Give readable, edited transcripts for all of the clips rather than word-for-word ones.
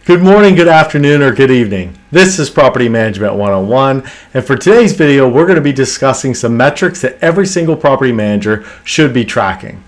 Good morning, good afternoon, or good evening. This is Property Management 101, and for today's video, we're going to be discussing some metrics that every single property manager should be tracking.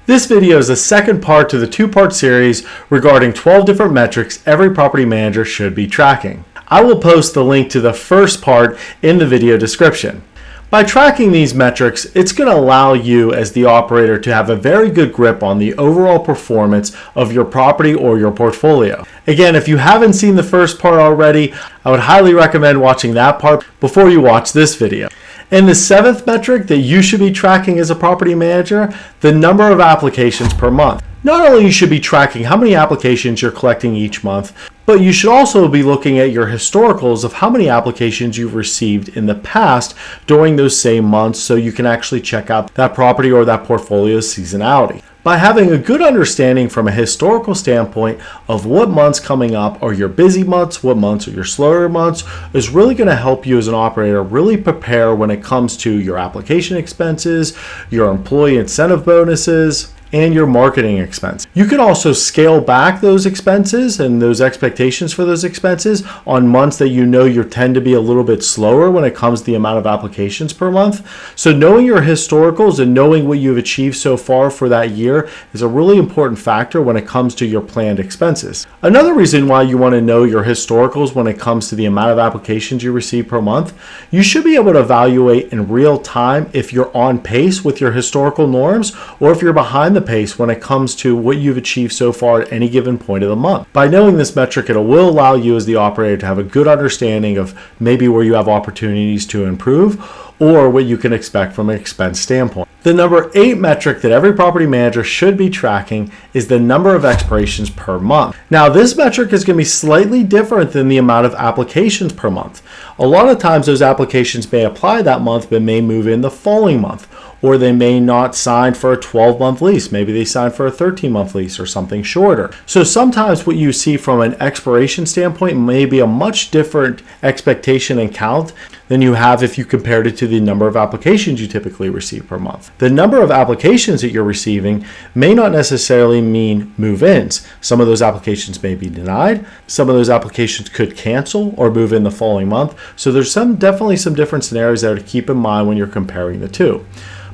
This video is the second part to the two-part series regarding 12 different metrics every property manager should be tracking. I will post the link to the first part in the video description. By tracking these metrics, it's going to allow you as the operator to have a very good grip on the overall performance of your property or your portfolio. Again, if you haven't seen the first part already, I would highly recommend watching that part before you watch this video. And the seventh metric that you should be tracking as a property manager, the number of applications per month. Not only you should be tracking how many applications you're collecting each month, but you should also be looking at your historicals of how many applications you've received in the past during those same months so you can actually check out that property or that portfolio's seasonality. By having a good understanding from a historical standpoint of what months coming up are your busy months, what months are your slower months, is really going to help you as an operator really prepare when it comes to your application expenses, your employee incentive bonuses, and your marketing expense. You can also scale back those expenses and those expectations for those expenses on months that you know you tend to be a little bit slower when it comes to the amount of applications per month. So knowing your historicals and knowing what you've achieved so far for that year is a really important factor when it comes to your planned expenses. Another reason why you want to know your historicals when it comes to the amount of applications you receive per month, you should be able to evaluate in real time if you're on pace with your historical norms or if you're behind the pace when it comes to what you've achieved so far at any given point of the month. By knowing this metric, it will allow you as the operator to have a good understanding of maybe where you have opportunities to improve or what you can expect from an expense standpoint. The number 8 metric that every property manager should be tracking is the number of expirations per month. Now, this metric is going to be slightly different than the amount of applications per month. A lot of times those applications may apply that month but may move in the following month, or they may not sign for a 12-month lease. Maybe they sign for a 13-month lease or something shorter. So sometimes what you see from an expiration standpoint may be a much different expectation and count than you have if you compared it to the number of applications you typically receive per month. The number of applications that you're receiving may not necessarily mean move-ins. Some of those applications may be denied. Some of those applications could cancel or move in the following month. So there's definitely some different scenarios there to keep in mind when you're comparing the two.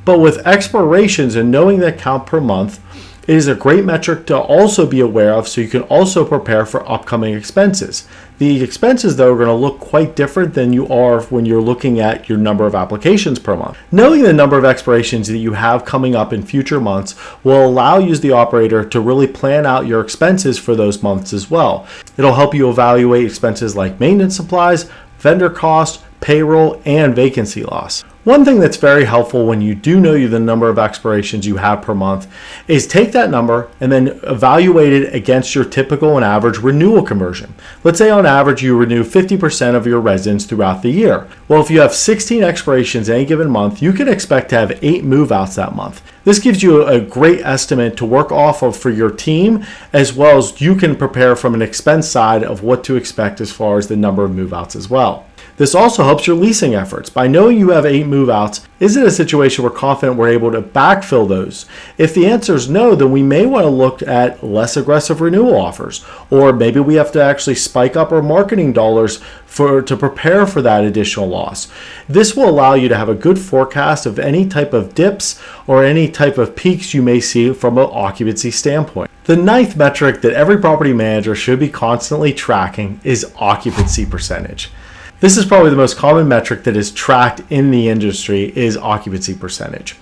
But with expirations and knowing that count per month, it is a great metric to also be aware of so you can also prepare for upcoming expenses. The expenses, though, are going to look quite different than you are when you're looking at your number of applications per month. Knowing the number of expirations that you have coming up in future months will allow you as the operator to really plan out your expenses for those months as well. It'll help you evaluate expenses like maintenance supplies, vendor costs, payroll, and vacancy loss. One thing that's very helpful when you do know the number of expirations you have per month is take that number and then evaluate it against your typical and average renewal conversion. Let's say on average you renew 50% of your residents throughout the year. Well, if you have 16 expirations any given month, you can expect to have 8 move-outs that month. This gives you a great estimate to work off of for your team, as well as you can prepare from an expense side of what to expect as far as the number of move-outs as well. This also helps your leasing efforts. By knowing you have 8 move-outs, is it a situation we're confident we're able to backfill those? If the answer is no, then we may want to look at less aggressive renewal offers, or maybe we have to actually spike up our marketing dollars to prepare for that additional loss. This will allow you to have a good forecast of any type of dips or any type of peaks you may see from an occupancy standpoint. The 9th metric that every property manager should be constantly tracking is occupancy percentage. This is probably the most common metric that is tracked in the industry is occupancy percentage.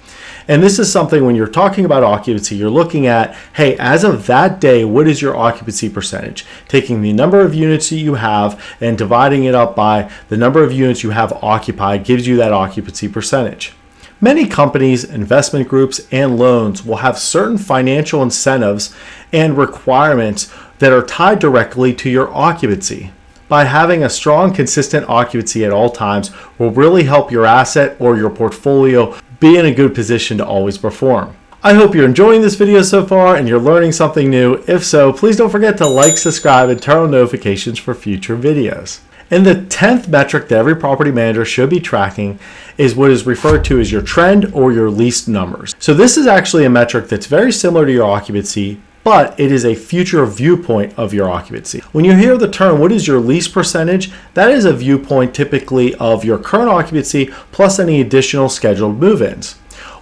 And this is something when you're talking about occupancy, you're looking at, hey, as of that day, what is your occupancy percentage? Taking the number of units that you have and dividing it up by the number of units you have occupied gives you that occupancy percentage. Many companies, investment groups, and loans will have certain financial incentives and requirements that are tied directly to your occupancy. By having a strong, consistent occupancy at all times will really help your asset or your portfolio be in a good position to always perform. I hope you're enjoying this video so far and you're learning something new. If so, please don't forget to like, subscribe, and turn on notifications for future videos. And the 10th metric that every property manager should be tracking is what is referred to as your trend or your leased numbers. So this is actually a metric that's very similar to your occupancy, but it is a future viewpoint of your occupancy. When you hear the term, what is your lease percentage? That is a viewpoint typically of your current occupancy plus any additional scheduled move-ins.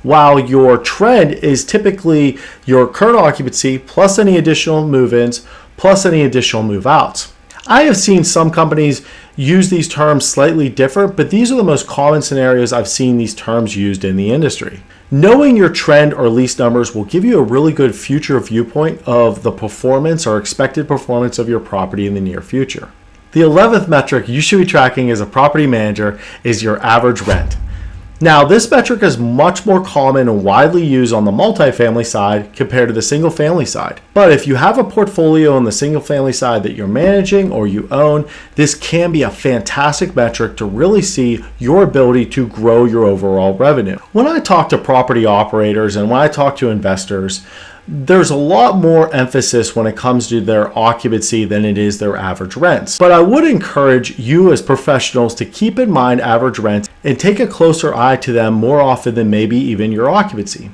While your trend is typically your current occupancy plus any additional move-ins plus any additional move-outs. I have seen some companies use these terms slightly different, but these are the most common scenarios I've seen these terms used in the industry. Knowing your trend or lease numbers will give you a really good future viewpoint of the performance or expected performance of your property in the near future. The 11th metric you should be tracking as a property manager is your average rent. Now, this metric is much more common and widely used on the multifamily side compared to the single family side. But if you have a portfolio on the single family side that you're managing or you own, this can be a fantastic metric to really see your ability to grow your overall revenue. When I talk to property operators and when I talk to investors, there's a lot more emphasis when it comes to their occupancy than it is their average rents. But I would encourage you as professionals to keep in mind average rents and take a closer eye to them more often than maybe even your occupancy.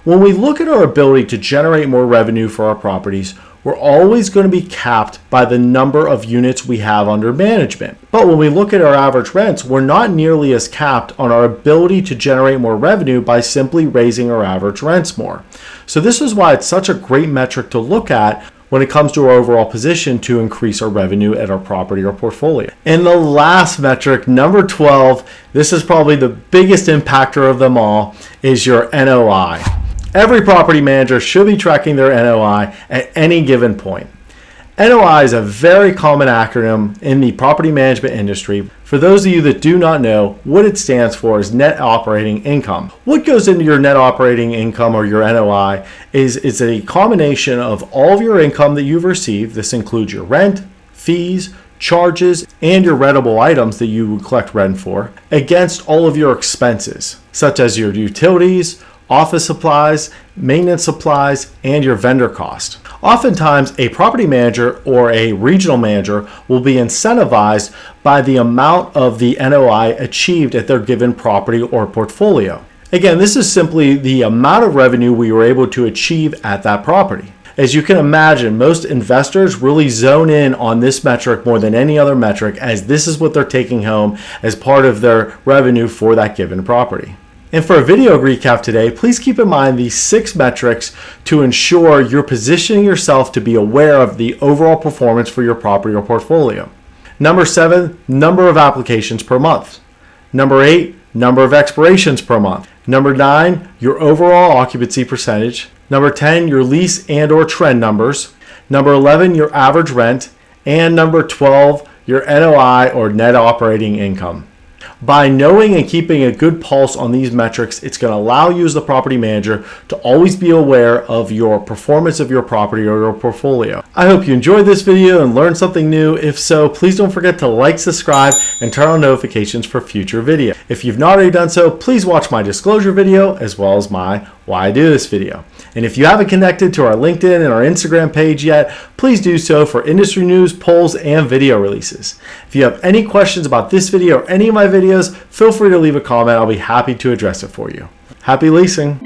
When we look at our ability to generate more revenue for our properties, we're always going to be capped by the number of units we have under management. But when we look at our average rents, we're not nearly as capped on our ability to generate more revenue by simply raising our average rents more. So this is why it's such a great metric to look at when it comes to our overall position to increase our revenue at our property or portfolio. And the last metric, number 12, this is probably the biggest impactor of them all, is your NOI. Every property manager should be tracking their NOI at any given point. NOI is a very common acronym in the property management industry. For those of you that do not know, what it stands for is net operating income. What goes into your net operating income or your NOI is a combination of all of your income that you've received. This includes your rent, fees, charges, and your rentable items that you would collect rent for against all of your expenses, such as your utilities, office supplies, maintenance supplies, and your vendor cost. Oftentimes, a property manager or a regional manager will be incentivized by the amount of the NOI achieved at their given property or portfolio. Again, this is simply the amount of revenue we were able to achieve at that property. As you can imagine, most investors really zone in on this metric more than any other metric, as this is what they're taking home as part of their revenue for that given property. And for a video recap today, please keep in mind these 6 metrics to ensure you're positioning yourself to be aware of the overall performance for your property or portfolio. Number 7, number of applications per month. Number 8, number of expirations per month. Number 9, your overall occupancy percentage. Number 10, your lease and or trend numbers. Number 11, your average rent. And number 12, your NOI or net operating income. By knowing and keeping a good pulse on these metrics, it's going to allow you as the property manager to always be aware of your performance of your property or your portfolio. I hope you enjoyed this video and learned something new. If so, please don't forget to like, subscribe, and turn on notifications for future videos. If you've not already done so, please watch my disclosure video as well as my why I do this video. And if you haven't connected to our LinkedIn and our Instagram page yet, please do so for industry news, polls, and video releases. If you have any questions about this video or any of my videos, feel free to leave a comment. I'll be happy to address it for you. Happy leasing!